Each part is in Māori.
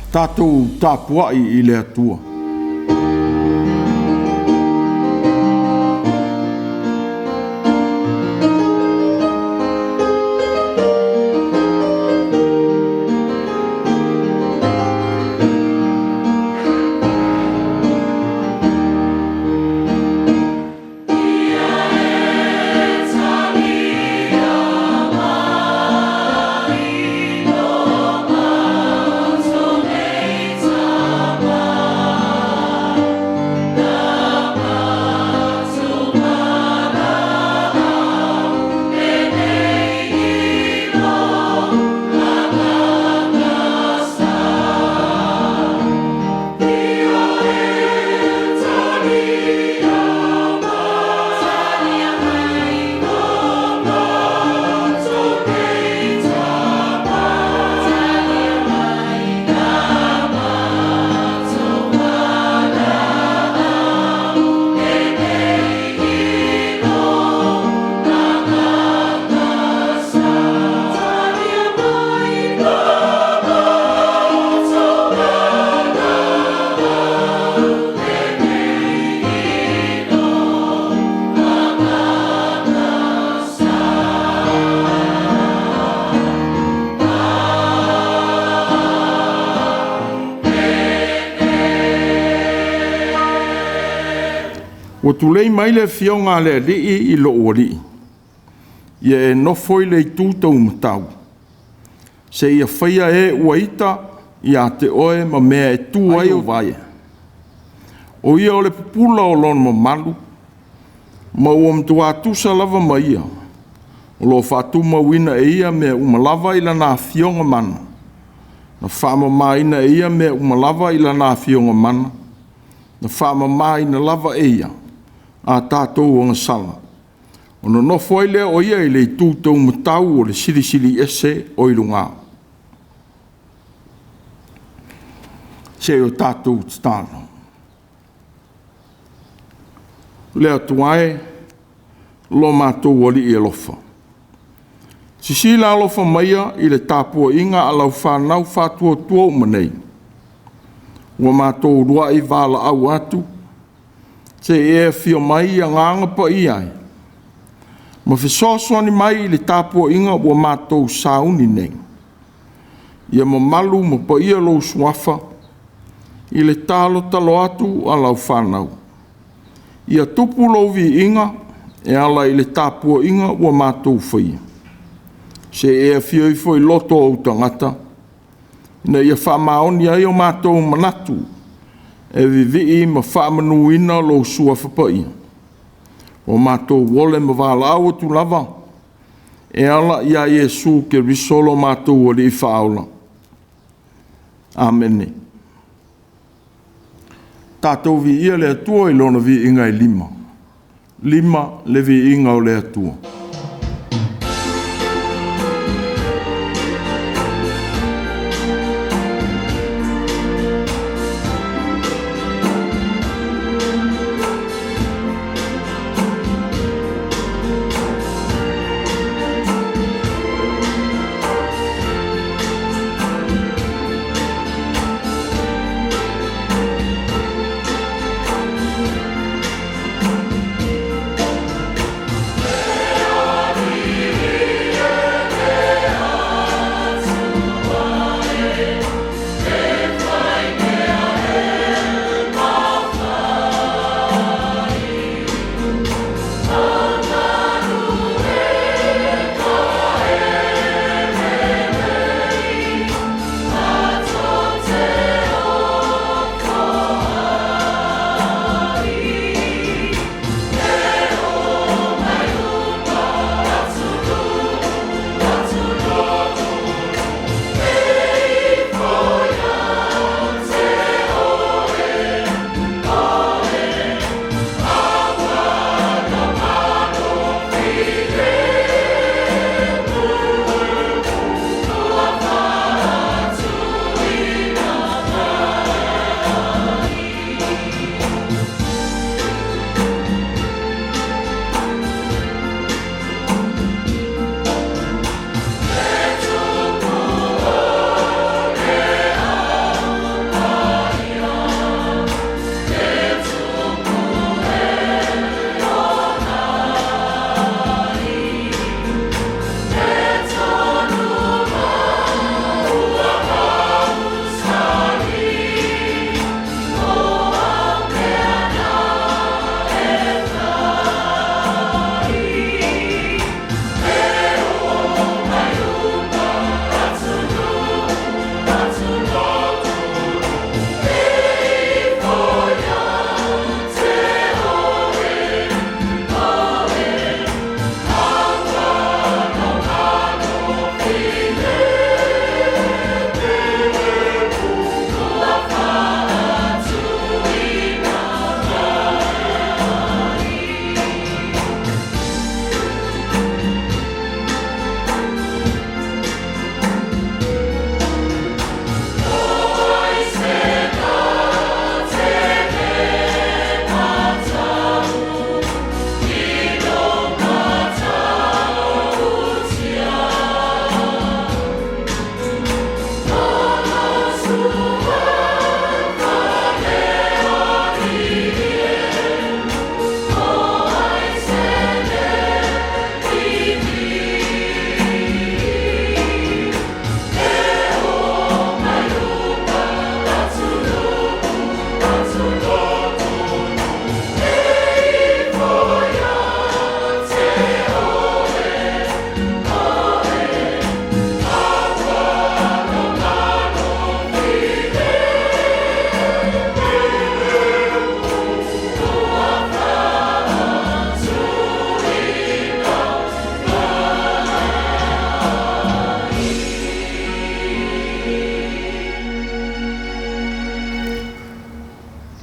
Tātou tāpua'i I le atua. O tulei mai le fionga le rii I lo ori. Ia e nofoi le tūtau matau. Se ia whaia e uaita ia te oe ma mea e tūai o vai. O ia o le pupula o lon ma malu. Ma uam tua tusa lava ma ia. O lo whatu mawina e ia mea umalava ila nā fionga mana. Na whama maina e ia mea umalava ila nā fionga mana. Na whama maina lava e ia. A tātou o ngasala. O no nofo ai lea o ia I le tūtou matau o le siri ese o I runga. Se o tātou tāna. Lea tuae, lo mātou wali I alofa. Sisi la alofa maia I le tāpua'iga a lau whanau whatua tua umanei. Ua mātou rua I wala au atu, se e fio mai a nganga pa I ai. Ma whisoswani mai I le tāpua'iga ua mātou sauni nei. Ia ma malu ma pa ia lo suafa, I le talo talo atu a lau whanau. Ia tupu lo vi inga, e ala I le tāpua'iga ua mātou whaia. Se e fio I foi loto o tangata, na ia whamaoni ai o mātou manatu, e vivi ma whamanuina lo suafa pa ia. O mātou wole ma wala au tu lava, e ala ia Iesu ke risolo mātou wali I whaola. Amene. Tātou vi ia le atua I lona vi inga I lima. Lima le vi inga o le atua. Yeah.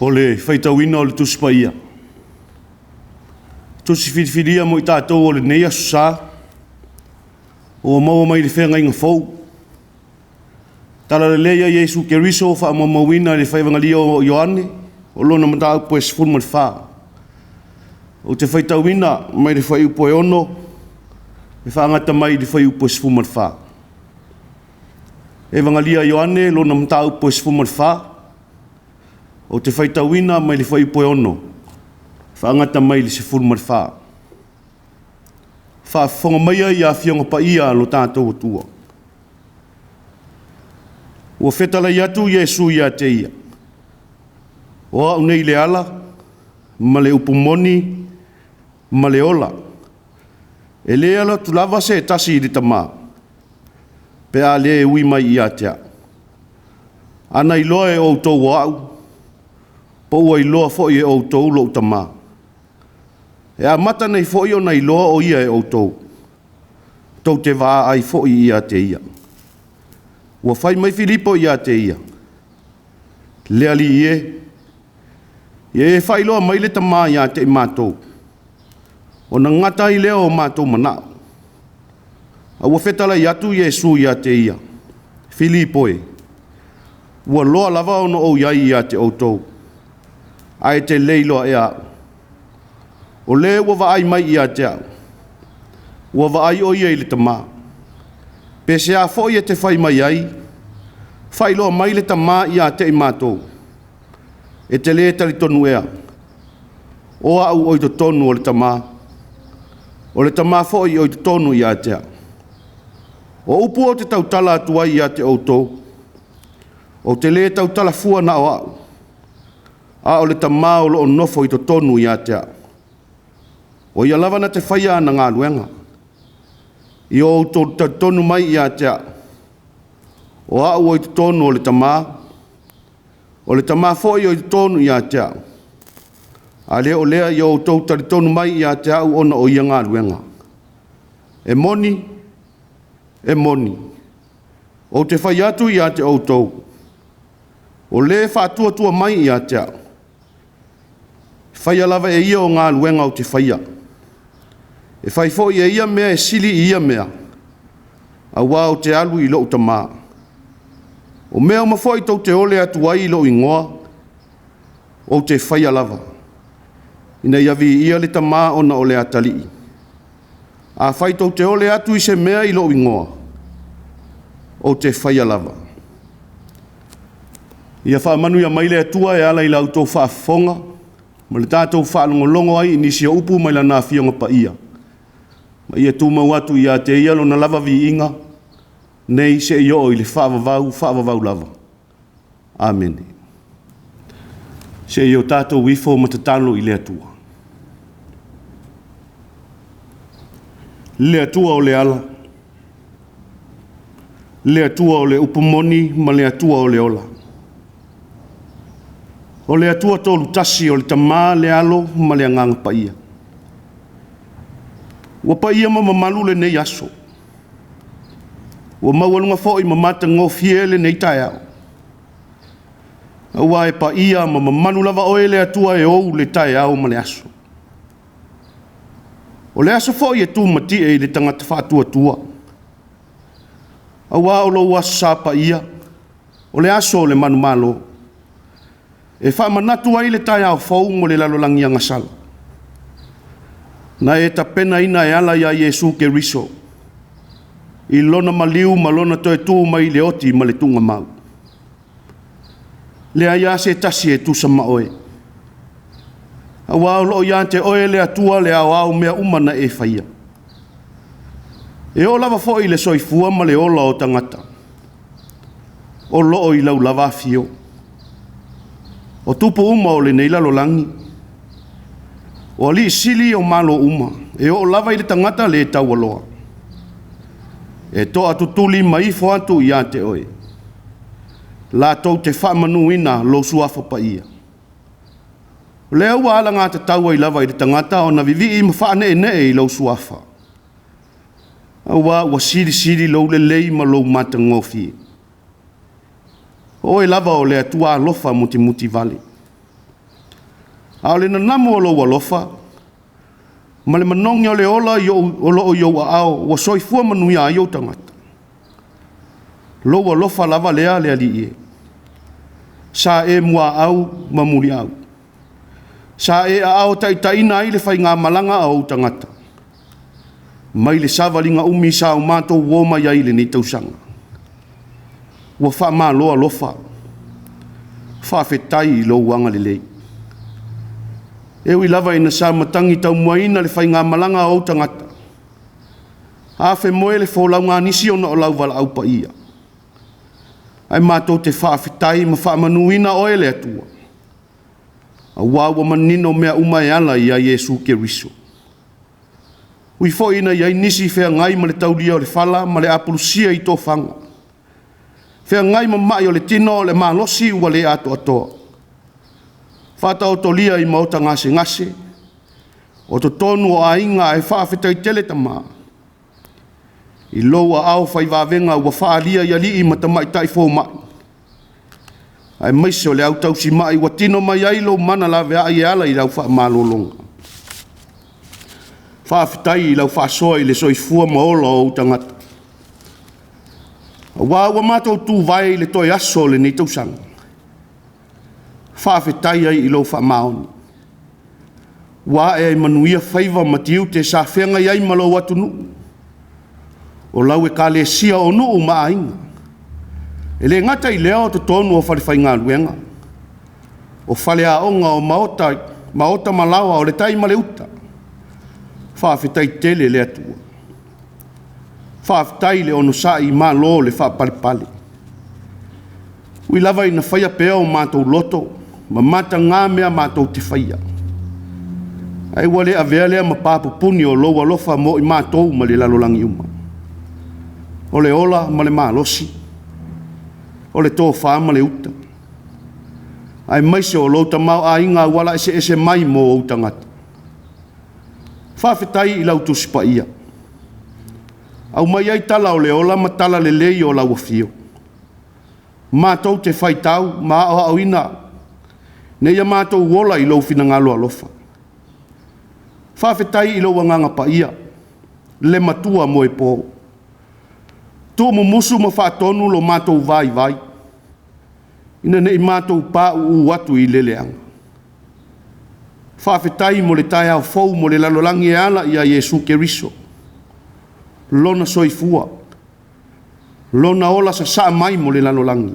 O le faitauina o le tusi paia. Tusi whiriwhiria mo I tātou o le nei asu sā. O maua mai le whenga inga fau. Tala le leia Iesu Keriso wha mamawina le whaivangalia o Ioane. O lona matau poe sifuru ma le wha. O te faitauina mai le whai upo e ono. E whaangata mai le whai upo sifuru ma le wha. E vangalia Ioane lona matau poe sifuru ma le wha. O te faitauina mai le whai upo e ono. Whaangata mai le sifuru ma le wha. Whaafonga maia I a whionga pa ia lo tātou atua. Ua whetala I atu Iesu I a te ia. O au nei le ala, ma le UPU MONI, ma le OLA. E le ala tu lava se tasi I le tamā. Pe a le ui mai I a tea. Ana I loa e outou o au. Po ua I loa fo I e outou lo tamā. E a mata nei fo I o nei loa o ia e outou. Tau te vā ai fo I a te ia. Ua whai mai Filipo I a te ia. Le ali I e. Ie e whai loa mai le tamā I a te I mātou. O na ngata I leo o mātou manao. A ua whetala I atu Iesu I a te ia. Filipo e. Ua loa lava ono o iai I a te outou. Ai te leiloa e a. O le ua vaai mai I a te au. Ua vaai o ia I le tamā. Pese a fo I te whai mai ai. Whai loa mai le tamā I a te I mātou. E te le tali tonu ea. O au oi to tonu o le tamā. O le tamā fo I oi to tonu I a te au. O upu o te tautala atua I a te outou. O te le tautala fua na o au. A o le tamā o lo nofo I to tonu I a te au. O ia lava na te whaia na Gāluega. I o tonu mai I a te au. O au o I tonu o le tamā. O le tamā fo I o tonu I a te au. A le o lea I o tonu mai I a te au ona o ia Gāluega. E moni. E moni. O te whai atu I a te outou. O le whātua mai I a te au. Whaia lava e ia o Gāluega o te whaia. E whai fo I e ia mea e sili I ia mea. A wā o te alu I lo tamā. O mea o mawhoi tau te ole atu ai I lo ingoa. O te whaia lava. Ina iawi ia le tamā ona o le atali. A whai tau te ole atu I se mea I lo ingoa. O te whaia lava. Ia whaamanu ia maile atua e ala I lau tau whaafonga. Ma le tātou whaalongolongo ai nisi o upu mai la nā whionga pa ia. Ma ia tū mau atu I a te ia lo na lava vi inga. Nei se I o I le whaavavau lava. Amen. Se I o tātou wifo matatalo I le atua. Le atua o le ala. Le atua o le UPU MONI ma le atua o le ola. O le atua tolu tasi o le tamā le alo ma le anganga pa ia. Ua pa ia ma mamalu le nei aso. Ua maualunga fo I mamata ngofie le nei tae au. Ua e pa ia ma mamalu lava oe le atua e ou le tae au ma le aso. O le aso fo I e tū mati e le tangata whaatua tua. Ua o lo aso sa pa ia. O le aso le manu malo. E whaamanatu ai le tae au fau mo le lalolangi anga sala. Na e ta pena ina e ala ia Iesu Keriso. I lona maliu ma lona toe tū mai le oti ma le tunga mau. Le aia se tasi e tusa ma oe. A wao lo ia te oe le atua le au mea umana e whaia. E o lava fo I le soifua ma le ola o tangata. O loo I lau lava fio. O tupu uma o le nei lalolangi. O li sili o malo uma. E o lava I le tangata le tau aloa. E toa tutuli mai fo atu I a te oe. La tau te whaamanuina lo suafa pa ia. Le au ala ngā te tau I lava I le tangata o na vivi I mawhaane I lo suafa. Awa wa siri lo le lei ma lo mata ngofi. O e lava o le atua alofa muti vale. A le na namu o lo alofa. Ma le manongi o le ola o lo o yo ao wa soifua manuia a yo tangata. Lo alofa lava lea le ali e. Sa e mua au mamuri au. Sa e a ao taitaina i le whai ngā malanga au tangata. Mai le savalinga umi sa o mātou woma ia i le ni tausanga. Wa wha mā loa lofa. Wha whetai i lo wanga le lei. Ewi lava ina sa matangi tau muaina le whai ngā malanga au tangata. A whe moe le wholau ngā nisi o na o lau wala au pa ia. Ai mātou te wha whetai ma wha manuina o ele atua. A wawa manino mea umai ala ia Yesu Keriso. Ui fo ina iai nisi whea ngai ma le taulia o le whala ma le apulusia i tō whanga. Whea ngai ma mai o le tino o le malosi ua le ato atoa. Faitau tolia i mauta ngase ngase. O to tonu o ainga e whaafetai tele tama. I loa au whai wawenga ua whaalia i ali i matamai tai fō mai. Ai maise o le Autū si mai ua tino mai ailo mana la vea i ala i lau wha malolonga. Whaafetai i lau whaasoa i le soifua maola o tangata. Wa ua mātou tū vai i le toi aso le nei tausanga. Whaafetai ai i lau wha maoni. Wa e ai manuia whaiva matiu te sa whenga iai malo watu nu. O lau e ka le sia o nuu maa inga. E le ngata i leo to tonu o whare whai ngā luenga. O whale a onga o maota malawa o le tai male uta. Whaafetai tele le atua. Whaafetai le ono sa i maa lo le wha pale pale. Ui lava ina whaia pēo mātou loto. Ma mata ngā mea mātou te whaia. Ai wale a vea lea ma pāpu puni o loa lofa mo i mātou ma le lalolangi uma. O le ola ma le mālosi. O le tō wha ma le uta. Ai maise o louta mau a inga wala ese mai mo o utangata. Whawhetai i lau tusi pa ia. Au mai ai tala o le ola ma tala le lei o lau afio. Mātou te Faitau ma au ina. Neia mātou wola i lau fina ngalo alofa. Whawhetai i lau anganga pa ia. Le Matua mo e pō. Tō mo musu ma whaatonu lo mātou vai. Ina nei mātou pā u atu i leleanga. Whawhetai mo le tai au fau mo le lalolangi e ala i a Yesu Keriso. Lona soifua. Lona ola sa saa mai mo le lalolangi.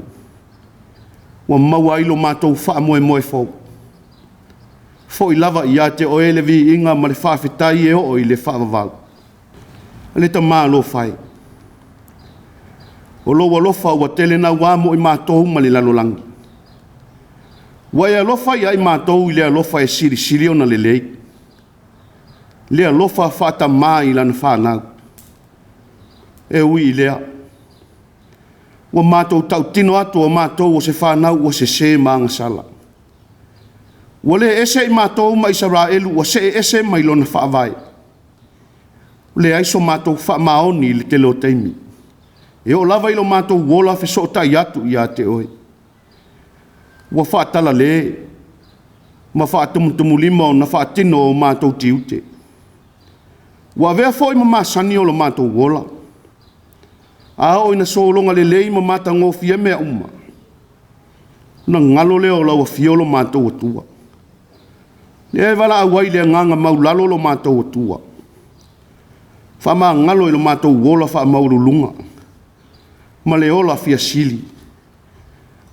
Wa maua ilo mātou wha moe fau. Fo i lava i a te o ele vi inga ma le whawhetai e o i le whaavavau. Le ta mā lo whai. O loa lofa ua tele na wā mo i mātou ma le lalolangi. Wa e alofa i ai mātou i le alofa e siri o na le lei. Le alofa whata mā i lana whānau. E ui i lea. Wa mātou tau tino atu o mātou o se whānau o se maanga sala. Wa le ese i mātou ma Israelu o se ese mai lona whaavai. Le aiso mātou whaamaoni le te lo teimi. E o lava ilo mātou wola fe so tai atu i a te oi. Wa whaatala le. Ma whaatumutumu lima o na whaatino o mātou tiute. Wa vea fo i ma māsani o lo mātou wola. A o ina solonga le lei ma mata ngofia mea uma. Na ngalo leo lau a fiolo mātou atua. Le e wala awai le nganga maulalo lo mātou atua. Whama ngalo ilo mātou wola wha maurulunga. Ma le ola fia sili.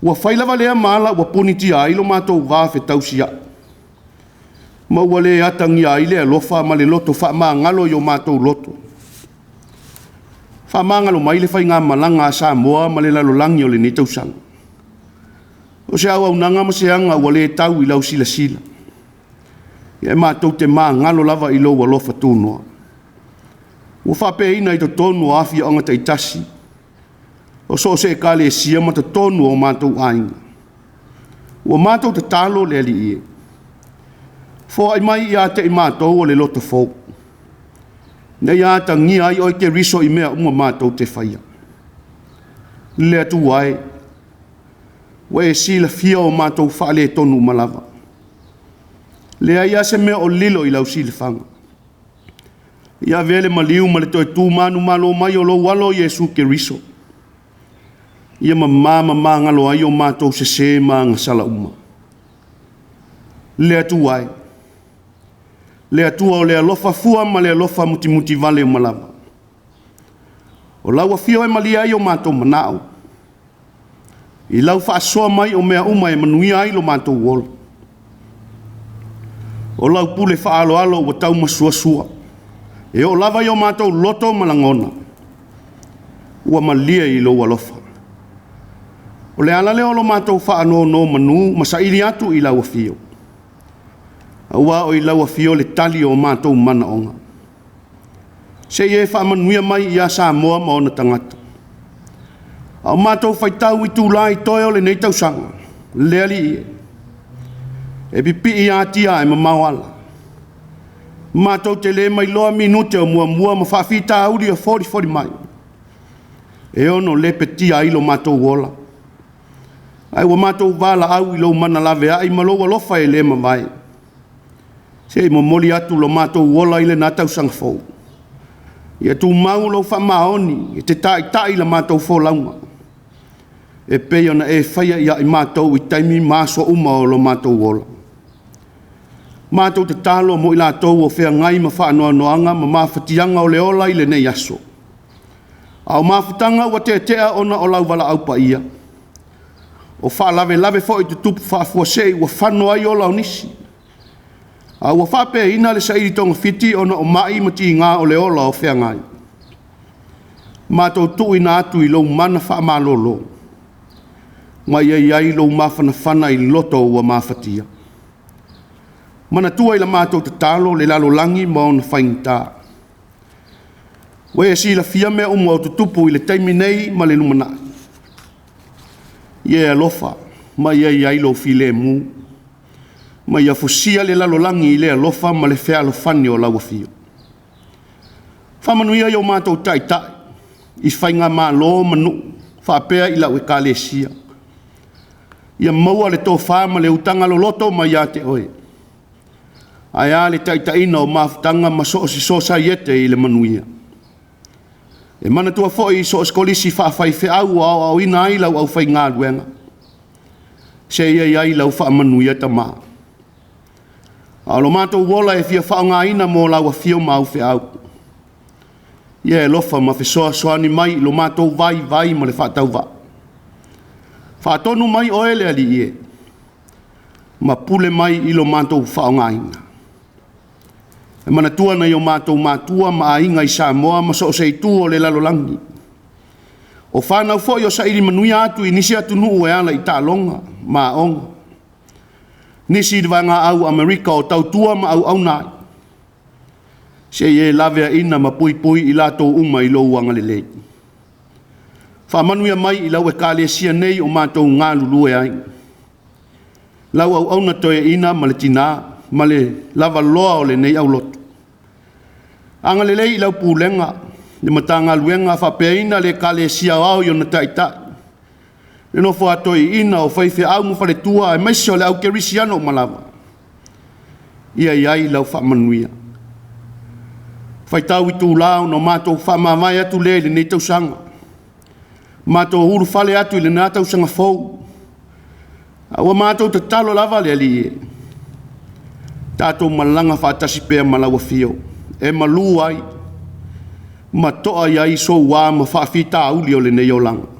Ua whailawa lea maala ua puniti a ilo mātou wāwhe tausia. Ma ua le atangi a ile a lofa ma le loto wha maa ngalo i o mātou loto. Wha maa ngalo mai le whai ngā malanga a Samoa ma le lalolangi o le ni tausanga. O se au nanga ma se anga ua le tau i lau sila. Ia mātou te maa ngalo lava i lo ua lofa tūnoa. Ua whape ina i to tonu a awhia anga tai tasi. O so se ka le sia ma te tonu o mātou ainga. Ua mātou te talo le ali ie. Fo ai mai i a te i mātou o le loto fau. Nei a ta ngi ai o ke riso i mea uma mātou te whaia. Le atu ai. Wa e sila fia o mātou whaale tonu malava. Lea ia se mea o lilo I lau silifanga. Ia vele maliu ma le toi tū manu malo mai o lo walo Yesu Keriso. Ia mama ngalo ai o mātou se ma ngasala uma. Lea tuai. Lea tua o lea lofa fua ma lea lofa muti vale o malava. O lau afio e malia ai o mātou manao. I lau whaasoa mai o mea uma e manuia ai lo mātou wola. O lau pule whaaloalo wa tau masuasua. E o lava i o mātou loto malangona. Ua malia I lo walofa. O le ala leo lo mātou whaano no manu masairi atu I lau afio. Aua o I lau afio le tali o mātou mana onga. Se ie whaamanuia mai ia sa moa ma ona tangata. Au mātou Faitau I tūlai toi o le nei tausanga. Le ali ie. E pipi I atia e mamawala. Mātou te le mai loa minute o mua ma whawhita auri o 40 mai. E ono le petia I lo mātou wola. Ai wa mātou wala au I lo mana lawe ai maloa lofa e le mawai. Se I momoli atu lo mātou wola I le nā tausanga fau. Ia tu mau lo whamaoni, e te tai la mātou fōlaunga. E pei ona e whaia ia I mātou I taimi māso uma o lo mātou wola. Mātou te talo mo I lātou o whea ngai ma whaanoa noanga ma mawhatianga o le ola I le nei aso. Au mawhutanga wa te tea ona o lau wala aupa ia. O whaalawe fo I te tupu whaafuasei wa whanoa I o lau nisi. A ua whape ina le sairi tonga fiti ona o mai mati ngā o le ola o whea ngai. Mātou tui nā atu I lou mana wha malolo. Mai iai lou mawhana I loto ua mawhatia. Mana tua I la mātou te talo le lalo langi ma ona whaingita. Wea si la fia mea umu au tutupu I le taimi nei ma le numanai. Ia lofa, ma iai lo file mu. Ma ia fusia le lalo langi I le alofa ma le whea alofani o laua fio. Whamanuia I o mātou tai. I whainga mā lo manu, whapea I lau E.F.K.A.S. Ia maua le tō whama le utanga lo loto ma ia te oe. Aia le taitaina o Mafutaga ma so'osisosa iete I le manuia. E mana tua fo'i so'oskolisi whaafai-fe'au au ina ai lau au whaingāluenga. Se ia ai lau whaamanuia tamaa. Alo mātou wola e fia whaongaina mō lau a fio mau fe'au. Ia e lofa ma fesoa soani mai lo mātou vai ma le whaatau wa. Whaatonu mai oe le ali ie. Ma pule mai I lo mātou whaongaina. E mana tua na I o mātou Mātua ma a inga I Samoa ma so sei tu o le lalolangi. O whanau fo I o sairi manuia atu I nisi atu nuu e ala I tālonga, ma onga. Nisi I ngā au Amerika o tautua ma au nai. Se ie lavea ina ma pui I lātou uma I lo uanga le lei. Whamanuia mai I lau E.F.K.A.S nei o mātou ngā lulue ai. Lau au na toe ina ma le tina, ma le lava loa o le nei au lotu. Anga le lei I lau pūlenga, le matanga luenga whapea ina le E.F.K.A.S au I ona taitai. Le no fo atoi ina o whaife au mu whale tua e maisio le au kerisiano o malava. Ia iai lau whamanuia. Faitau I tūlao no mātou whamamai atu le nei tausanga. Mātou huru whale atu I le nā tausanga fau. Awa mātou te talo lava le ali e. Tātou malanga whaatasi pēr malawa fio. E malu ai. Ma toa iai so wā ma whaafita auli o le nei o langa.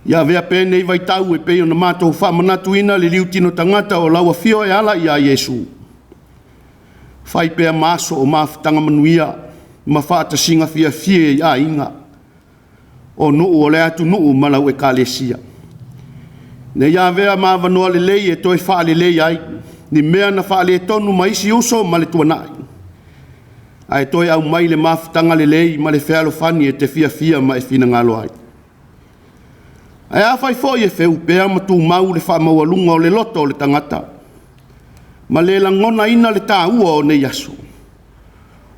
Ia vea pēnei vai tau e pēo na mātou whamanatu ina le liu tino tangata o lawa fio e ala ia Yesu. Whai pēr maso o Mafutaga manuia ma whaatasinga fia ia inga. O nuu o le atu nuu malau E.F.K.A.S. Ne ia vea mawanoa le lei e toi wha le lei ai. Ni mea na wha le tonu maisi uso ma le tuanai. Ai toi au mai le Mafutaga le lei ma le whealo fani e te fia ma e fina ngalo ai. Ai a whai fo I e wheu pēr ma tū mau le wha maualunga o le loto o le tangata. Ma le langona ina le tāua o nei aso.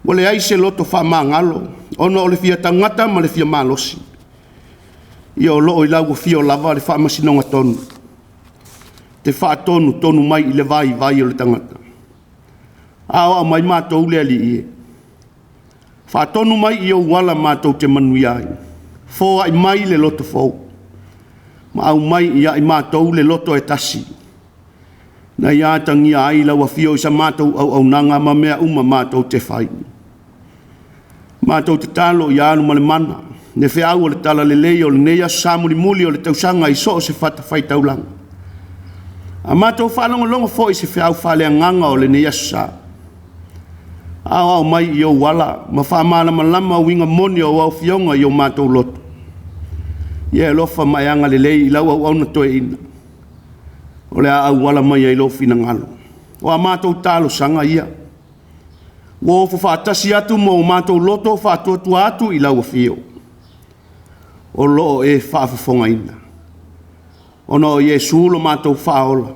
Wa le aise loto wha maa ngalo. Ono o le fia tangata ma le fia maa losi. Ia o loo I lau fio lava le wha masinonga tonu. Te wha tonu mai I le vai o le tangata. Awa mai mātou le ali ie. Whātonu mai i au wala mātou te manui ai. Fōa i mai le loto fōu. Ma au mai i ai mātou le loto e tasi. Na ia tangia ai lau a fio isa mātou au nanga ma mea uma mātou te whai. Mātou te talo i anu ma le mana. Ne whea au o le tala le lei o le neia samuri muli o le tausanga i so o se whata Faitau langa. A mātou whalonga fo i se whea au whalea nganga o le neia sa. Au mai i o wala, ma whamana malama o winga moni o au fionga i o mātou loto. Ia lofa mai anga le lei i lau au na toe ina. O le au wala mai ai lofi na ngalo. O a mātou talo sanga ia. Wo fo whaatasi atu mo mātou loto whaatotua atu i lau a fio. O loo e whaafafonga ina. O no Yesu lo mātou whaola.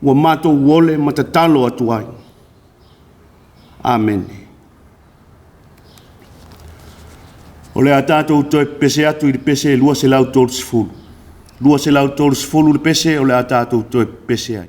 Wa mātou wole matatalo atu ai. Amen. O le a tātou toi pese atu i pese lua se lau tōru sifuru. Lua se lau tōru sifuru le pese o le a tātou toi pese ai.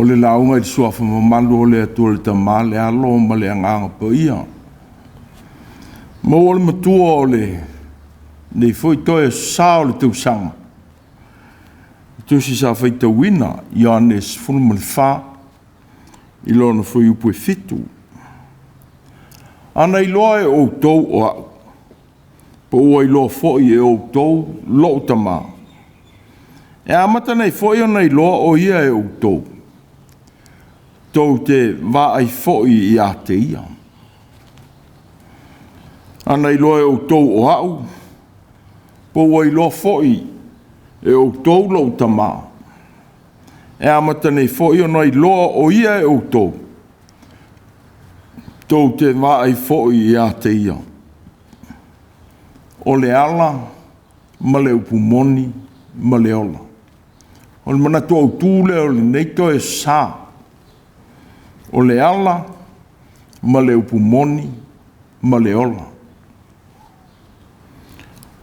le launga i suafa mamalu o le atua le tamā le alo ma le anganga pa ia. Ma o le matua o le nei foi toi sao le tausanga. Tusi sa Faitau wina Ioane fulma le wha i lona foi upu e fitu. Ana i loa e Autū o au. Pa ua i loa foi e Autū lo tamā. E amata nei foi ona i loa o ia e Autū. Tau te va ai foi i a te ia. Ana i loa e Autū o au. Pa ua i loa foi e Autū lo tamā. E amata nei foi ona i loa o ia e Autū. Tau te va ai foi i a te ia. O le ala, ma le upu moni, ma le ola. O le manatu Autū le o le neito e sā. O le ala, ma le upu moni, ma le ola.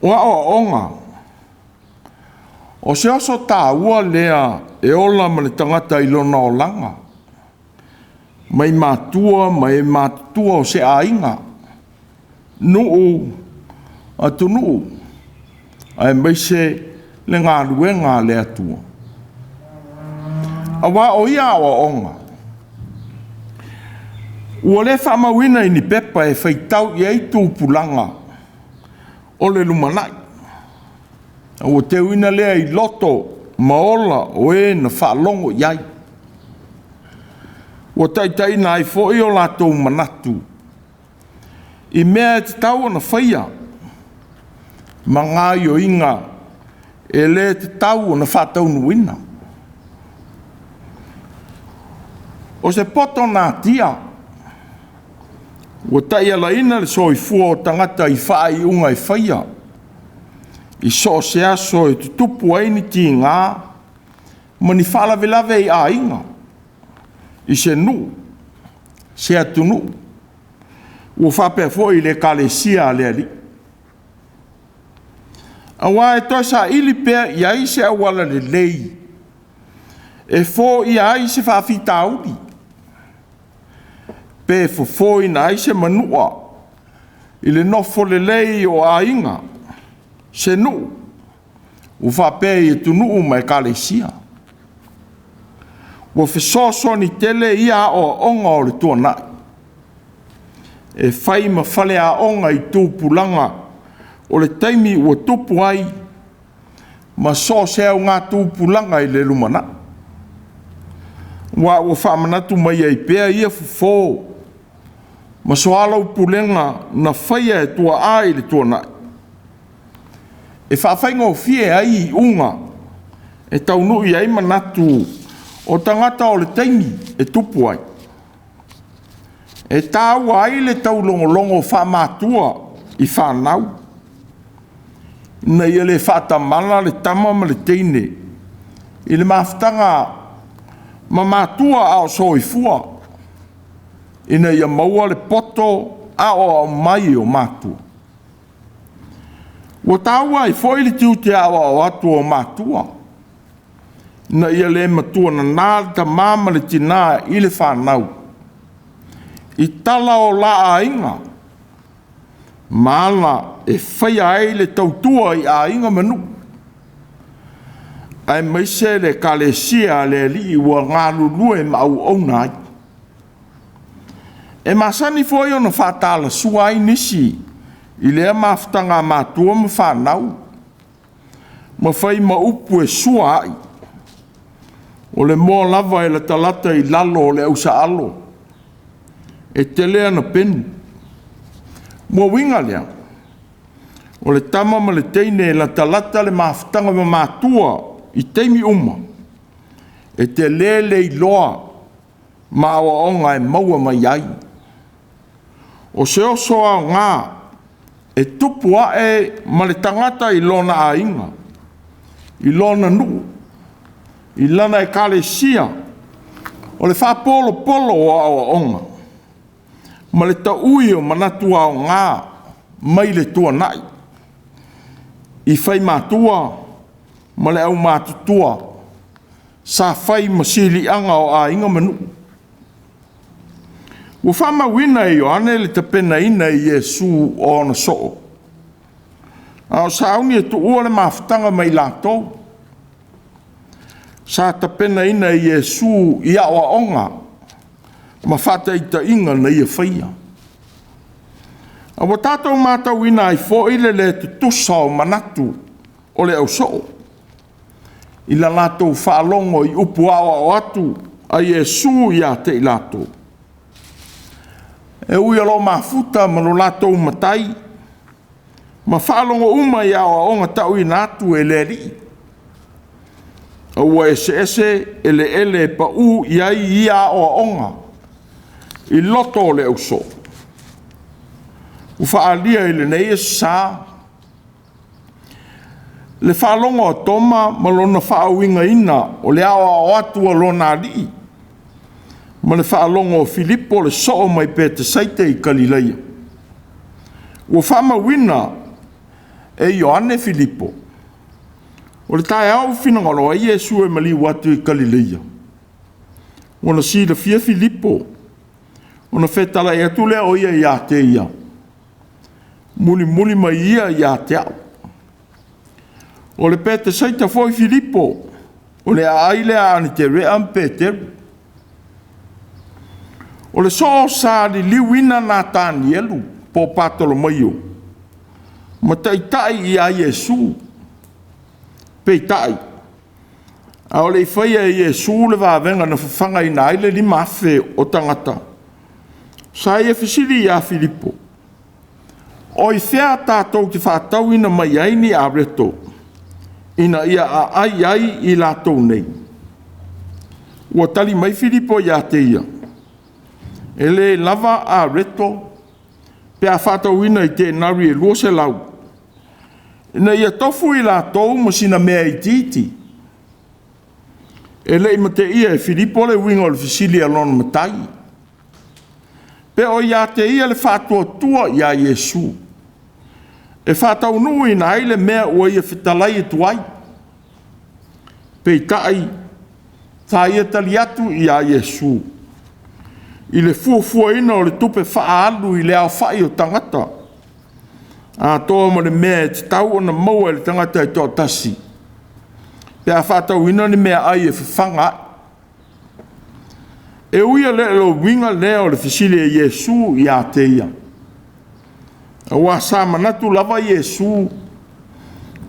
O a onga, o se oso tāua lea e ola ma le tangata i lona o langa. Mai Mātua, mai Mātua o se ainga. Nuu, atu nuu. Ai mai se le Gāluega le atua. Awa o ia o onga. Ua le whamawina i ni pepa e Faitau i ei tūpulanga o le lumanai. Ua te wina lea i loto maola o e na whaalongo iai. Ua taitai na ai fo'i o lātou manatu. I mea te tau na whaia. Ma ngā i o inga e le te tau na whātau nuina. O se poto nā tia. Ua tai ala ina le soi fua o tangata i whaai unga i whaia. I so se aso e tutupu aini ti ngā. Ma ni whalavelave i a inga. I se nu. Se atu nu. Ua whapea foi le kalesia le ali. Awa e toi sa ili pea i ai se awala le lei. E fo i ai se whawhitauri. Pe fo i na ai se manua. I le nofo le lei o a inga. Se nu. U whapea i tu nu mai kalesia. Ua whesoso ni tele ia o onga o le tuanai. E whai ma whale a onga i tūpulanga o le taimi ua tupu ai ma so seo ngā tūpulanga i le lumana. Ua whamanatu mai ai pēa ia fufo ma so alau pulenga na whaia e tua ai le tuanai. E whawhainga o fie ai i unga e taunu i ai manatu o tangata o le taimi e tupu ai. E tāua ai le tau longolongo whamātua i whanau. Na ia le whatamala le tama ma le teine. I le Mafutaga ma Mātua ao soifua. Ina ia maua le poto ao mai o Mātua. Ua tāua i foi le tiu te ao atu o Mātua. Na ia le matua na nā ta māma le tina i le whanau. I tala o la a inga. Māla e whaia ai le tautua i a inga manu. Ai maise le kalesia le li ua ngā lulue ma au au nai. E masani foi ona whatala sua ai nisi. I lea Mafutaga Mātua ma whanau. Ma whai ma upu e sua ai. O le moa lava e la talata i lalo o le ausa alo. E te lea na penu. Mua winga lea. O le tama ma le teine e la talata le Mafutaga ma Mātua i teimi uma. E te lele i loa ma awa onga e maua mai ai. O se oso a ngā e tupu e ma le tangata i lona a inga. I lona nuu. I lana e kalesia. O le whapolo polo o awa onga. Ma le taui o manatu ao ngā mai le tuanai. I whai Mātua ma le au mātutua. sa fai masili anga o a inga manu. Ua whama wina e Ioane le tapena ina i Iesu o na soo. Ao sauni e tu ua le mafutaga mai lātou. Sa tapena ina i Iesu i aʻoaʻoga ma faataʻitaʻiga na ia faia. Aua tatou matauina ai foʻi le tutusa o manatu o le ausoo. I la lātou whaalogo i upu aʻoaʻo atu a Iesu ia te i lātou. E ui alo mafuta ma lo lātou matai. Ma whaalongo uma i aʻoaʻoga taʻuina atu e le alii. Aua ese ele pa u iai i aʻoaʻoga i loto o le ausoo. U whaalia i lenei e sā. Le whaalongo a toma ma lona whaauingaina o le aʻoaʻo atu a lona alii. Ma le whaalongo o Filipo le soo mai pe te saite i Galileia. Ua whamawina e Ioane Filipo. O le tae au finangalo a Iesu e mali watu i Galileia. O na si le fia Filipo. O na whetala e atu lea o ia i a te ia. Muli mai ia i a te au. O le pe te saita foi Filipo. O le a aile a ane te rea Peteru. O le so sa li liwina na Tanielu po Patolomaio. Ma taitai i a Iesu. Peitai. A o le whaia i Iesu le wawenga na whawhanga i na ile li mafe o tangata. Sa ia fisili i a Filipo. O i whea tātou te whātau ina mai aini a reto. Ina ia a ai i lātou nei. Ua tali mai Filipo i a te ia. Ele lava a reto, pe a whātau ina i te nari e lua se lau. Ina ia tofu i la tau masina mea i titi. Ele i mate ia e Filipo le wingo le fisili alona matai. Pe o ia te ia le whātua tua i a Iesu. E whātau nui na aile mea ua ia whitalai e tuai. Pe i tai, tā ia tali atu i a Iesu. I le fuafua ina o le tupe whaalu i le au whai o tangata. A toa ma le mea te tau o na maua le tangata i toa tasi. Pe a whātau ina ni mea ai e whiwhanga. E uia le lo winga lea o le fisili e Iesu i a te ia. A ua sa manatu lava Iesu.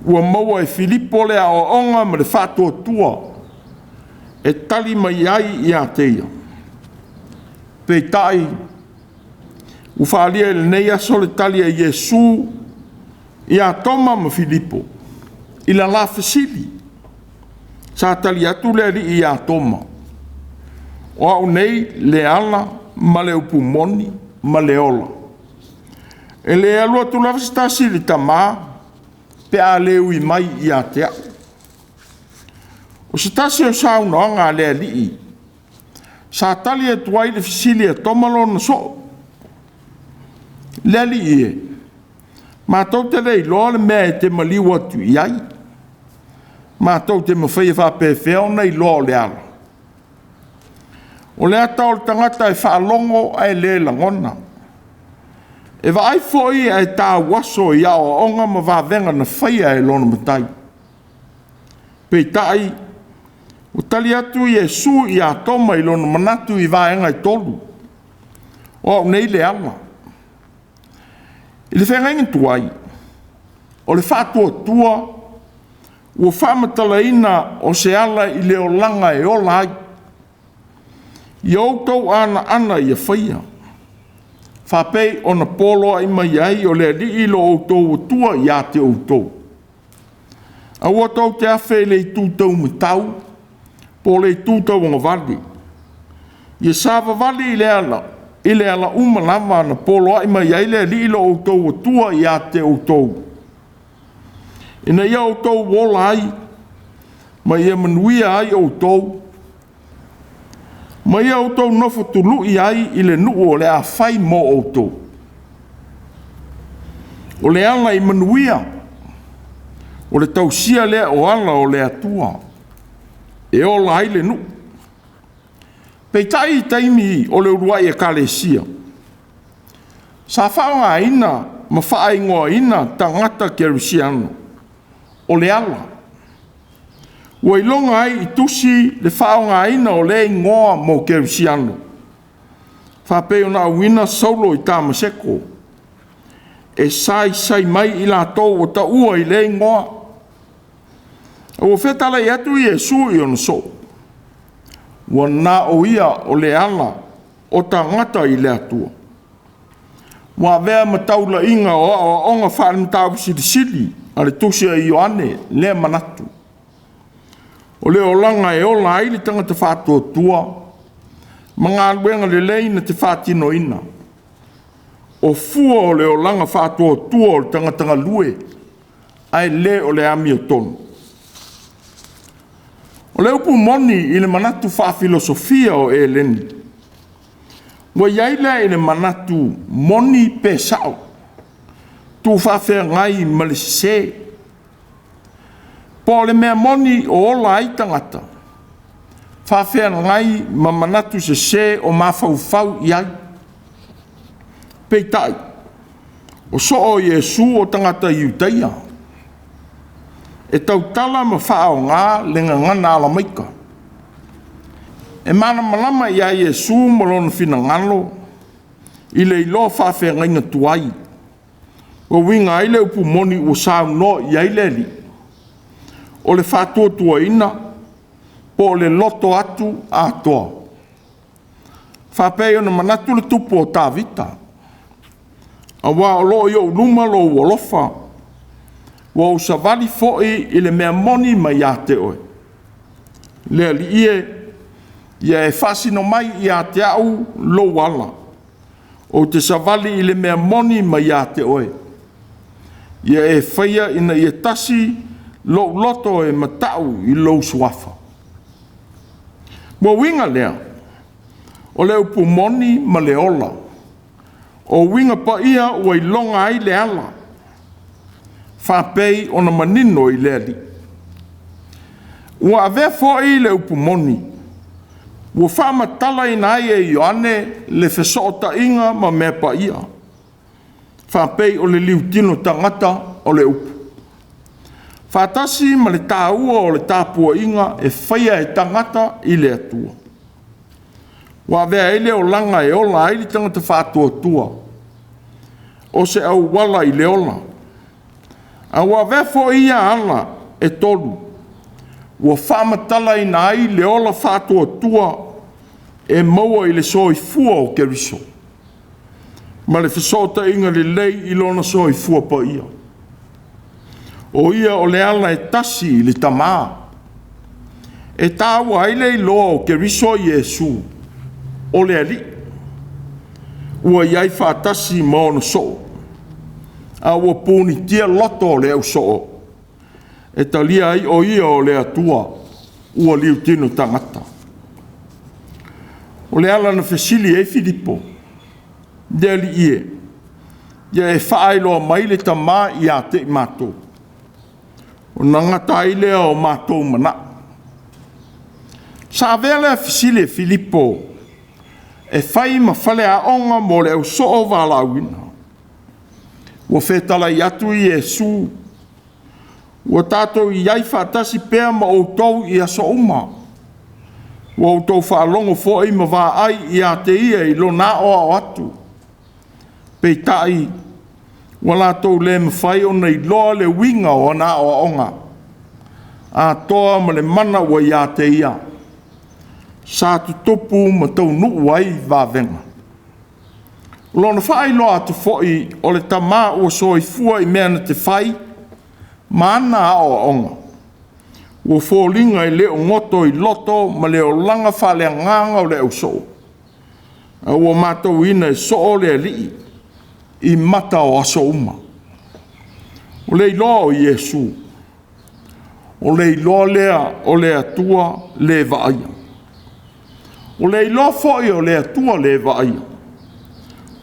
Ua maua e Filipo le a onga ma le whātua tua. E tali mai ai i a te ia. Pe tai u whaalia ele nei aso le tali a Iesu i a toma ma Filipo i la la fasili sa tali atu le ali i a toma o au nei le ala ma le upu moni ma le ola e le alua tu lava stasi le tama pe a leu i mai i a tea o stasi o saunoanga le ali i sa tali e tuai le fisili e tomalo na so. Leli ie. Ma tau te rei loa le mea e te maliwa tu iai. Ma tau te mawhai e whapewheo nei loa le ala. O le ata o le tangata e whaalongo ai le langona. E wa ai foi e tā waso i ao onga ma wawenga na whaia e lona matai. Pei tai o tali atu Iesu i a toma i lona manatu i vaenga i tolu. O nei le ala. I le whenga tuai. O le whātua tua. Ua whamatalaina o se ala i le o langa e o lai. I outou ana i a whaia. Whapei o na polo ai mai ai o le li ilo outou o tua i a te outou. A ua tau te awhe le i tūtau me tau. Po le tūtau o ngawali. I sāwa wali i le ala umalama na polo ai mai ai le li ilo outou o tua i a te outou. Ina ia outou wola ai, ma ia manuia ai outou. Ma ia outou nofo tulu i ai i le nuu o le a whai mo outou. O le ala i manuia, o le tausia lea o ala o le atua. e ola ai le nu. Peitai taimi o le urua e kalesia. Sa whaonga ina, ma whaai ngoa ina tangata kerusiano. O le ala. Ua ilonga ai I tusi le whaonga ina o le ngoa mo kerusiano. Whapeo na wina saulo I tamaseko. E sai mai I la tau o ta ua I le ngoa. O whetala I atu Iesu I ono so. Ua na o ia o le ala o tangata I le atua. Wa vea mataula inga o onga whaamtau sili a le tusi a Ioane le manatu. O le olanga e ola ai le tangata whātua tua, mga aluenga le leina te whātino ina. O fua o le olanga whātua tua o le tangata lue, ai le o le ami o tonu. O le upu moni I le manatu whāfilosofia o e leni. Wa yaila I le manatu moni pe sao. Tu whawhea ngai ma le se. Po le mea moni o ola ai tangata. Whawhea ngai ma manatu se o mawhauwhau I ai. Peitai. O so o Iesu o tangata Iutaia. E tautala ma whao ngā le ngana ala maika. E mana malama I a Iesu malona fina ngalo, I le ilo whawhea ngai na tuai. O winga ai le upu moni o sao no I ai le li. O le whātua tua ina, po le loto atu a toa. Whapea na manatu le tupu o tā vita. A wā o lo I o luma lo wolofa, wa o savali fo'i I le mea moni mai a te oe. Lea li ie, ia e whasino mai I a te au lo wala. O te savali I le mea moni mai a te oe. Ia e whaia ina ia tasi lo loto e matau I lo suafa. Mo winga lea, o le upu moni ma le ola. O winga pa ia ua I longa ai le ala. Whapei o na manino I le ali. Ua ave fo'i le upu moni. Ua whamatala ina ai e Ioane le whesota inga ma mea pa ia. Whapei o le liutino tangata o le upu. Whatasi ma le tāua o le TAPUA'IGA e whaia e tangata I le atua. Wa vea ele o langa e ola ai li tangata whātua tua. O se au wala I le ola. A wa vea fo ia ala e tolu. Wa whamatala ina ai le ola whātua tua e maua I le soi fua o keriso. Ma le whesota inga le lei I lona soi fua pa ia. O ia o le ala e tasi I le tamā. E tāua ai le loa o keriso Iesu. O le ali. Ua iai whātasi ma ono so. A ua pūni tia loto o le au so. E talia ai o ia o le atua. Ua liu tino tangata. O le ala na whesili e Filipo. Deli ie. Ia e whaailoa mai le tamā I a te Mātua. O nangata I lea o Mātua mana. Sa vele whesili e Filipo. E whai ma whale a onga mo le au so o wālauina. Ua whetala I atu I Iesu. Ua tātou I ai whātasi pēr ma Autū I aso uma. Ua Autū whaalongo fōi ma wā ai I a te ia I lo nā o atu. Pei tai, ua lātou le mawhai o nei loa le winga o nā o onga. A toa ma le mana ua I a te ia. Sa tu topu ma tau nuu ai vāvenga. Lona whaai loa atu fōi o le tamā ua soi fua I mea na te whai, ma ana o onga. Ua fōlinga I leo ngoto I loto ma leo langa whalea nganga o le au so. Ua mātou ina I so o le alii I mata o aso uma. O le iloa o Iesu. O le iloa lea o le atua le vaia. O le iloa fōi o le atua le vaia.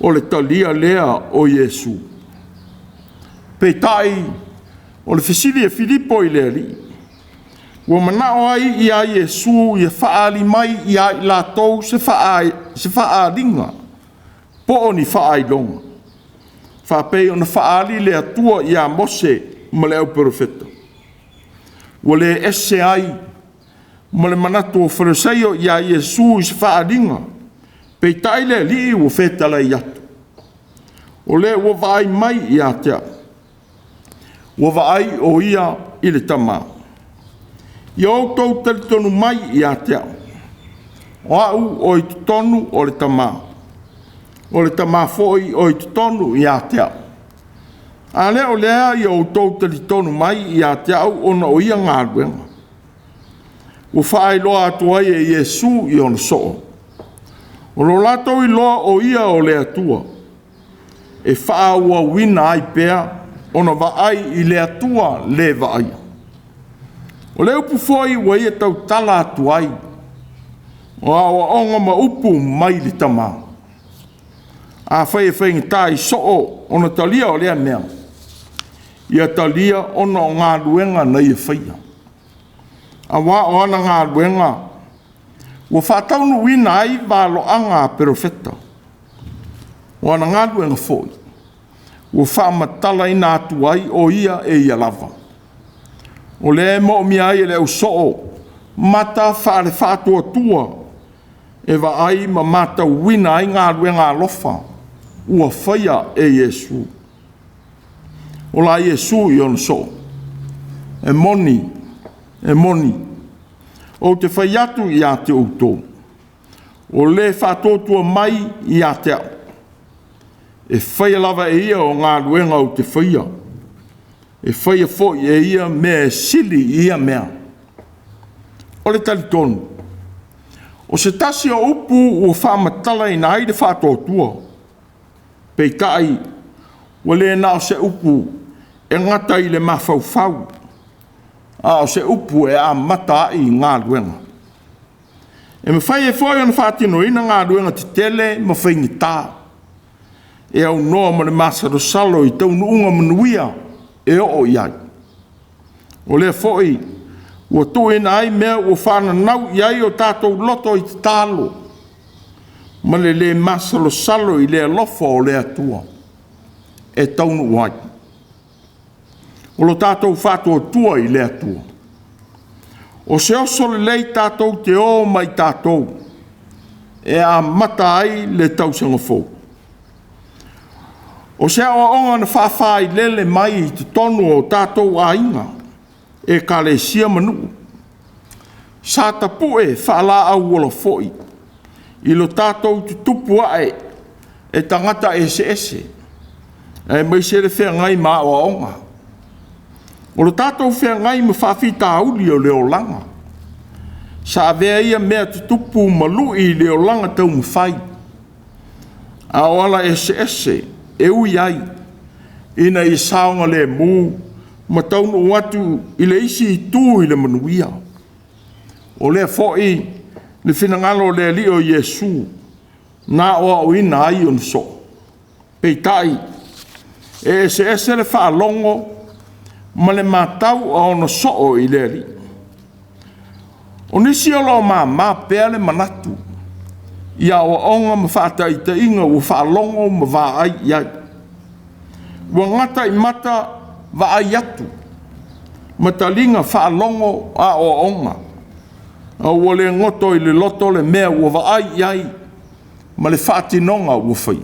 O le talia lea o Iesu. Pei tai, o le whesili e Filipo I le ali. Ua manao ai ia Iesu ia whaali mai ia I lātou se whaalinga. Po o ni whaailonga. Whapei o na whaali le atua ia Mose ma le au profeta. Ua le ese ai ma le manatu o Wharesaio ia Iesu I se whaalinga. Pei tai le li ua whetala I atu. O le ua vai mai ia tea. Ua vai o ia I le tamā. Ia o tau talitonu mai ia tea. O au o I tonu o le tamā. O le tamā foi o I tonu ia tea. A le o lea ia o tau talitonu mai ia tea au ona o ia Gāluega. Ua whaailoa atu ai e Iesu I ona soo. O lo latou I loa o ia o le atua. E whaaua wina ai pea ona vaai I le atua le vaai. O le upu foi ua ia tau tala atu ai. O awa onga ma upu mai li tamā. A whai ngita I soo ona talia o lea mea. Ia talia ona o Gāluega na ia whaia. A wā o ana Gāluega. Ua whātaunu wina ai wāloanga perofeta. O ana Gāluega foi. Ua whaamatala ina atu ai o ia e ia lava. O le mo mi ai le usoo mata whaare whātua tua e wa ai ma mata wina ai Gāluega alofa ua whaia e Iesu. O la Iesu I ona so. E moni. O te whai atu I a te Autū. O le whātotua mai I a te au. E whaia lava e ia o Gāluega o te whaia. E whaia fo e ia mea sili ia mea. O le talitonu. O se tasi o upu ua whaamatala I nai de whātotua. Pei tai, ua le na o se upu e ngata I le mafaufau. A o se upu e a mata I Gāluega. E me whai e fwoi ana whātino ina Gāluega te tele ma whaingita. E au noa ma le masaro salo I tau nuunga manuia e o iai. O le fwoi, ua tuina ai mea ua whana nau iai o tātou loto I te tālo. Ma le masaro salo I le alofa o le atua. E taunu uai. O lo tātou whātua tua I le atua. O se oso le lei tātou te o mai tātou. E a mata ai le tausanga fōu. O se o onga na whawhai lele mai I te tonu o tātou a inga. E ka le sia manu. Sa tapue whaala au ola foi. I lo tātou te tupuae e tangata ese. E mai se le whea ngai maa o onga. O lo tātou whea ngai ma whawhita auli o leo langa. Sa avea ia mea te tupu malu I leo langa tau mwhai. A oala ese. E ui ai, ina I saonga le mū, ma taunu watu I le isi I tū I le manuia. O le fōi, le whinangalo le li o Iesu, nā oa o ina ai on so. Pei tai, e ese le whaalongo, ma le mātau a ona so o I le li. O nisi o lo mā pēa le manatu, ia o onga ma whātai te inga o whaalongo ma wāai iai. Ua ngata I mata wāai atu. Ma talinga whaalongo a o onga. A ua le ngoto I le loto le mea ua wāai iai. Ma le whātinonga ua whai.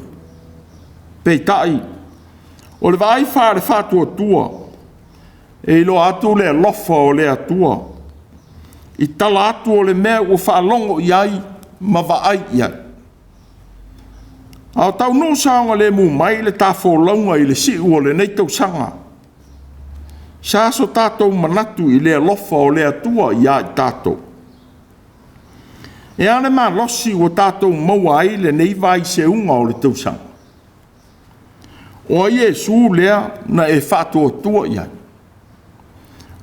Pei tai. O le wāai whāre whātua tua. E ilo atu le lofa o le atua. I tala atu o le mea ua whaalongo iai. Ma vaai ia. Au tau no saonga le mu mai le tāwho launga I le si ua le nei tau sanga. Sa so tātou manatu I le alofa o le atua ia I tātou. E ane mā losi o tātou maua ai le nei vai se unga o le tau sanga. O Iesu lea na e whātua tua ia.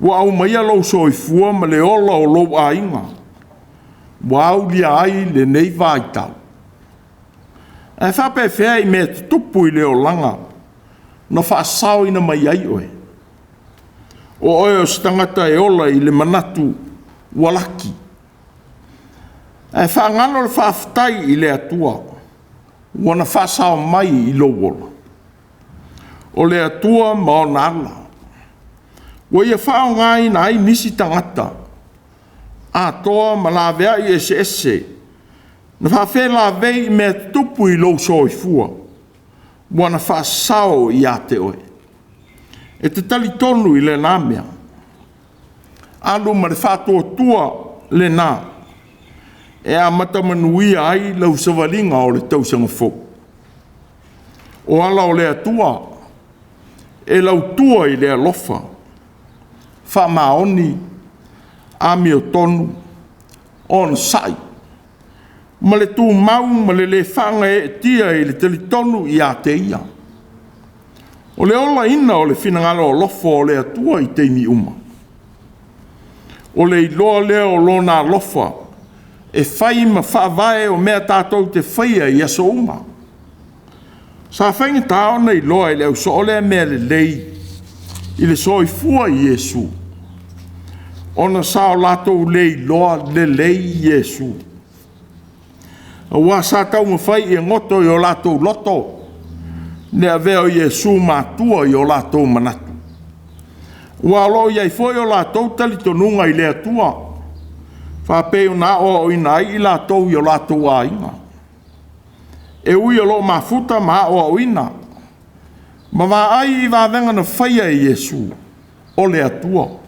Ua au mai alo so I fua ma le ola o lou a inga. Wau lia ai le nei vai tau. E whape whea I mea tupu I leo langa. No whaasau ina mai ai oe. O oe o stangata e ola I le manatu walaki. E whaangalo le whaafitai I le atua, wana whaasao mai I lo wola. O le atua ma o nala. Wa ia whao ngai na ai nisi tangata, a toa ma la vea I ese, na whawhe la vei me tupu I lo soi fua, wana whaasao I ate oe. E te tali tonu I le nāmea. Alu ma le whātua tua le nā. E a matamanuia ai lau savalinga o le tausanga fo. O ala o le atua, e lau tua I le alofa. Wha maoni, ami o tonu, on sai. Ma le tū mau ma le whanga e tia I le tali tonu I a te ia. O le ola ina o le whinangalo o lofo o le atua I teimi uma. O le iloa lea o lona lofa, e whai ma whaavae o mea tātou te whaia I aso uma. Sa whainga tāo nei loa I leo so o lea mea le lei, I le soi fua I Yesu. Ona sao latou lei loa le lei Yesu. Wa sa tau ma whai I ngoto I o latou loto, ne a veo Yesu Mātua I o latou manatu. Wa lo iai foi o latou tali tonunga I le atua. Whapeo na o ina I latou I o latou a inga. E ui o lo mafuta ma o ina. Ma wa ai I wawenga na whaia I Yesu o le atua.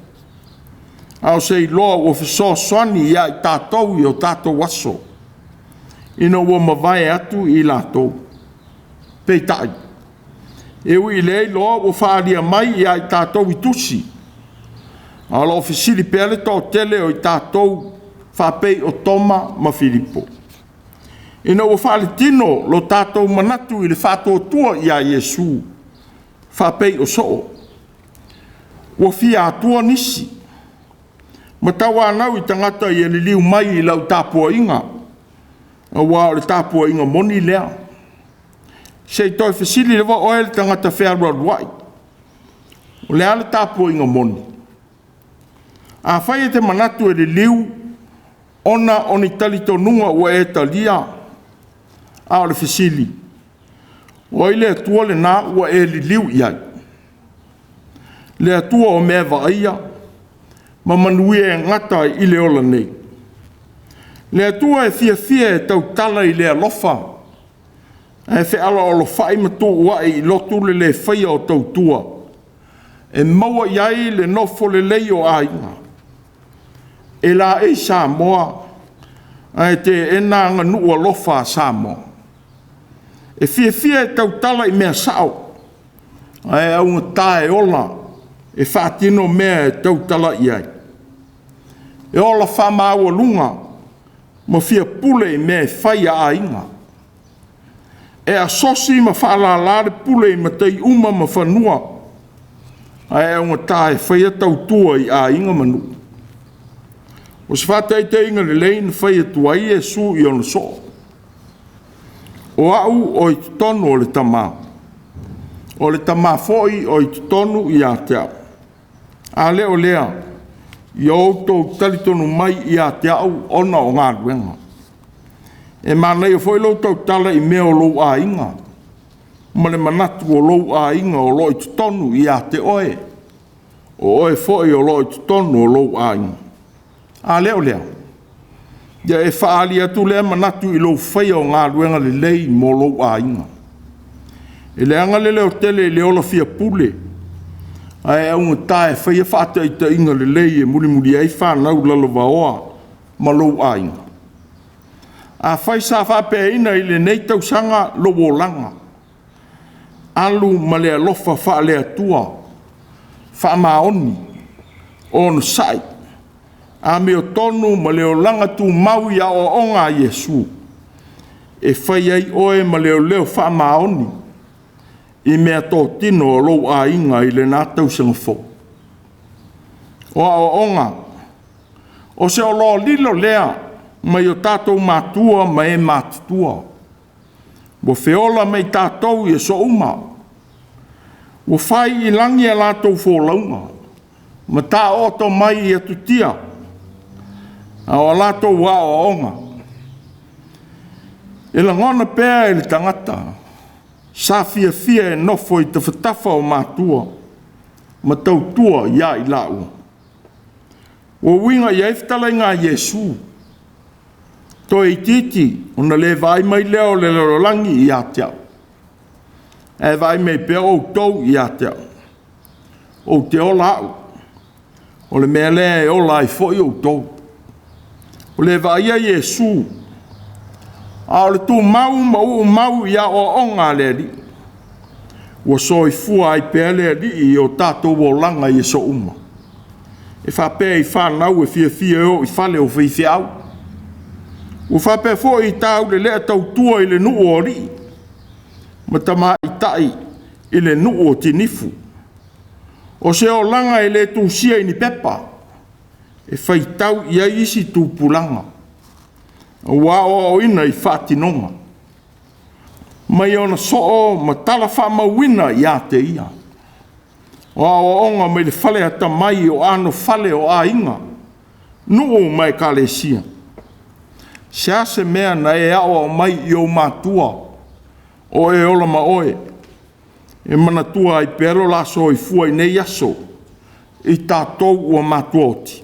Au se I loa o fiso swani ia I tātou I o tātou waso. Ina ua mawai atu I latou. Peitai. E ui lei loa o whaaria mai ia I tātou I Tusi. A lo ofisili pele tō tele o I tātou whapei o Toma ma Filipo. Ina o whaale tino lo tātou manatu I le whātua tua ia Yesu. Whapei o soo. O fia atua nisi. Ma tawa anau I tangata I le liu mai I lau TAPUA'IGA. A wā le TAPUA'IGA moni lea. Sei toi fasili le wa oel tangata whea worldwide. O le ale TAPUA'IGA moni. A whai e te manatu e le liu, ona oni tali tonunga ua e talia, a o le fasili. O ile atua le nā ua e li liu iai. Le atua o mea vaia, ma manui e ngata I le ola nei. Le atua e fia e tau tala I le alofa, e fe ala o lo whai matu ua I lotu le whaia o tau tua. E maua iai le nofo le lei o a inga. E la e Samoa, e te ena nganu o lofa Samoa. E fia e tau tala I mea sao. E au ngatae ola, e whaatino mea e tau tala iai. E ola whama awa lunga, ma fia pule I mea e whaia a inga. E a sosi ma whaalalare pule ma tei uma ma whanua. E au ngatae whaia tau tua I a inga manu. O se whātai te inga le lein whaia tuai e su I ono so. O au o I tonu o le tamā. O le tamā foi o I tonu I a te au. A leo lea, I outou talitonu mai I a te au ona o ngā ruenga. E mānei o foi loutou tala I mea o lou a inga. Ma le manatu o lou a inga o lo I tonu I a te oe. O oe foi o lo I tonu o lou a inga. A leo lea. Ia e whaali atu lea manatu I lou whaia o ngā ruenga le lei mo lou a inga. E leanga le leo tele le ola fia pule. Ai au ngatae whaia whaata I ta inga le lei e muli ai whanau lalova oa ma lou a inga. A whai sa whapea ina I le nei tau sanga lowo langa. Alu ma le alofa wha le atua. Wha maoni. Ono sai. A me o tonu ma leo langa tu mau ia o onga Yesu. E whai ai oe ma leo wha maoni. I mea tō tino o lou a inga I le nātau sangafo. O a o onga. O se o lo lilo lea mai o tātou Mātua ma e mātutua. Mo whiola mai tātou I so uma. Mo whai I langi a lātou fōlaunga. Ma tā oto mai I atutia. o lato wa o onga e la ngona pea e le tangata sa fia e nofo i te whatafa o Mātua ma tautua ia i lau o winga i eftala ngā Yesu to i titi ona le vai mai leo le lorangi i atea e vai mai pea o tau i atea o te o lau o le mea lea e o lai foi o tau o le vai a Yesu a o le tu mau ia o onga le li o soi fua ai pea le li i o tato o langa i so uma e fa pe i fa nau e fia o i fale o fai fiau o fa pe fo i tau le lea tau tua i le nu o ri ma tama i tai i le nu o tinifu o se o langa i le Tusi i ni pepa e Faitau ia isi tupulanga wa o ina i fatinonga mai ona so ma tala fa mawina ia te ia o onga me le fale ata mai o ano fale o ainga nuu mai kalesia sia se mea na e ao mai i o Matua o e ola ma oe e manatua i pero la so i fua i nei aso i tātou o Matuoti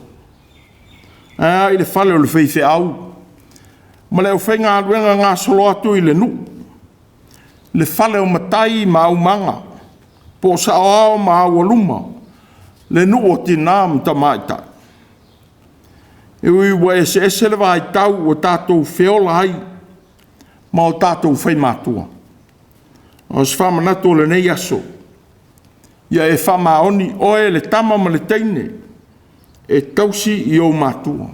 i le fale o le feife au ma leo whainga aduenga ngā solo atu i le nu le fale o matai ma au manga po sa o ma au aluma le nu o tina mta maita e ui wa ese le vai tau o tātou whiola ai ma o tātou whai Mātua o se whamanatu o le nei aso ia e whamaoni oe le tama ma le teine e tausi i o Mātua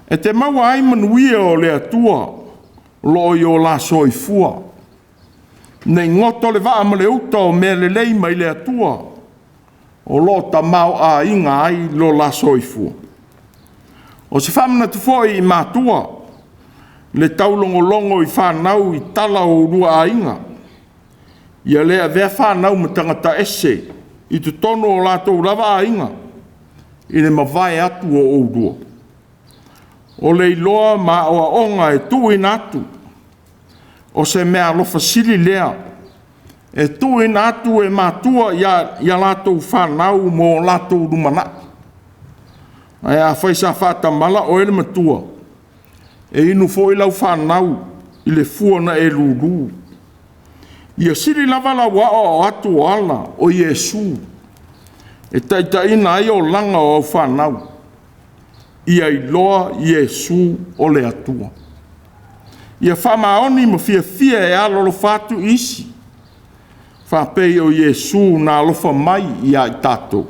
e te maua ai manuia o le atua lo i o la soifua nei ngoto le vaa ma le uta o mea le leima i le atua o lo ta mau a inga ai lo la soifua o se whamanatu foi i Mātua le taulongolongo i whanau i tala o rua a inga ia lea vea whanau ma tangata ese i tu tono o latou lava a inga i le mawai atu o ourua o le iloa ma o onga e tui natu o se mea lofa sili lea e tui natu e Mātua ia latou whanau mo latou rumana ai a whaisa whatamala o ele matua e inu fo i lau whanau i le fuana e lulu ia siri lava la wa o atu ala o Yesu e taitaina ai o langa o whanau ia i loa Yesu o le atua ia whamaoni ma fia e alolo fatu isi whapei o Yesu na alofa mai ia i tato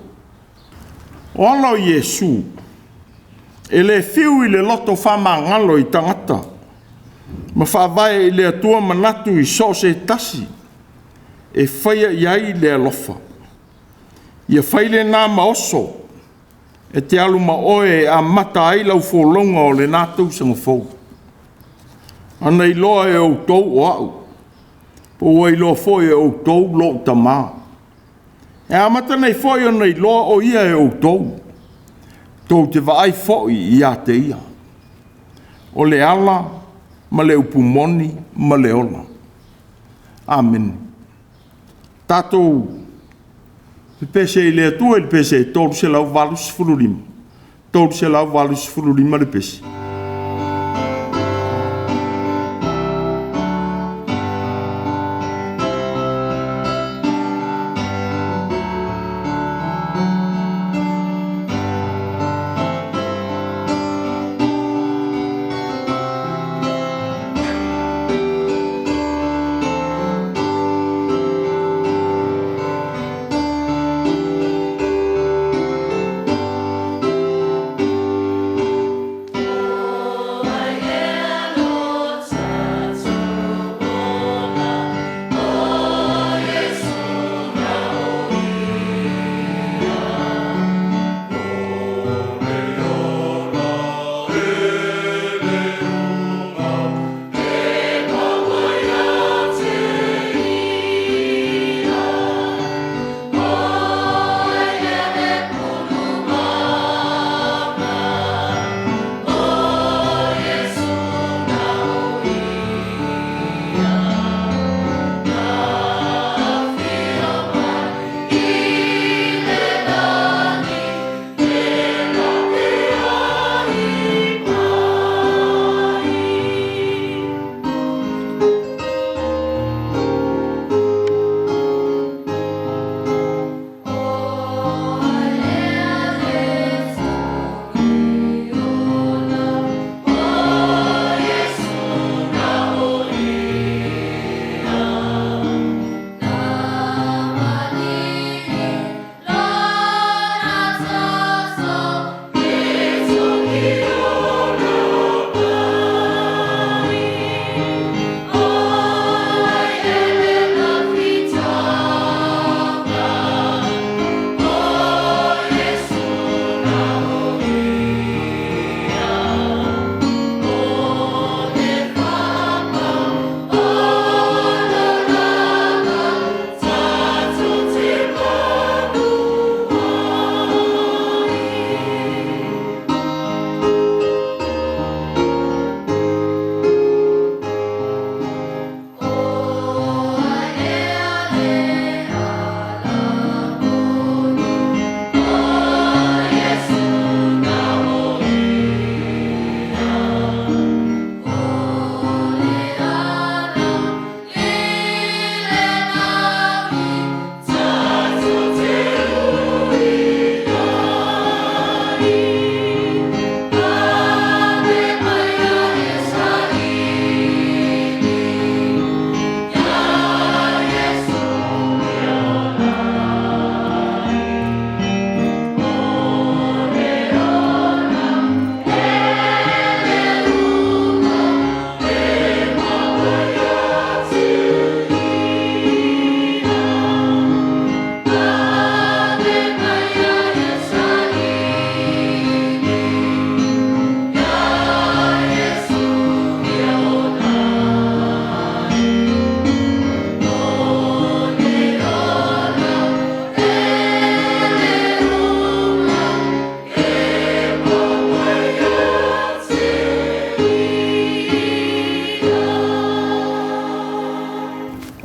o ala o Yesu e le fiu i le loto whamangalo i tangata ma whawai i le atua manatu i so se tasi e whaia iai le alofa ia whaile nā maoso e te alu ma oe a mata ai lau wholonga o le nātou sanga fau ana i loa e Autū o au po wai loa foi e Autū lo tamā e a mata nei foi o nei loa o ia e Autū tau te vaai foi i a te ia o le ala ma le UPU MONI ma le ola amen tātou pese i le atua le pese tolu se lau valus fulurima tolu se lau valus fulurima le pese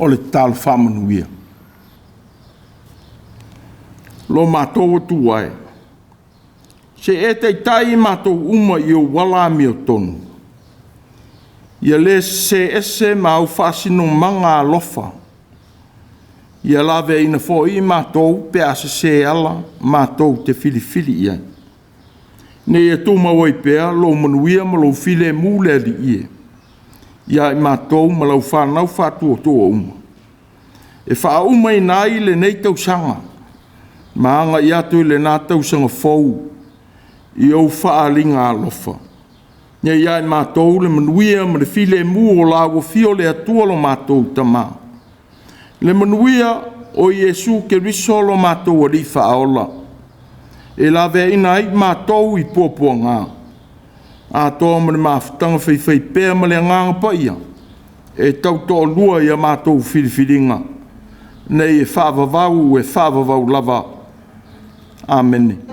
o le talo whamanuia. Lo mātou tu ai. Se e te tai mātou uma i o wala mi o tonu. Ia le se ese ma au whasino manga alofa. Ia lawe ina fo i mātou pe ase se ala mātou te filifili ia. Ne ia tū mawai pēa lo manuia ma lo file mūle li ie. Ia i mātou ma lau whanau whātua toa uma. E wha uma i nai le nei tau sanga. Ma anga i atu le nā tau sanga fau. I au whaalinga alofa. Ia ia i mātou le manuia ma le file mū o lawa fio le atua lo mātou tamā. Le manuia o Iesu ke riso lo mātou a li whaola. E la vea ina i mātou i pōpua ngā. A tō mani Mafutaga whai pēr ma le ngānga pa ia. E tau tō lua ia mātou whiriwhiringa. Nei e whaavavau e whaavavau lava. Amen.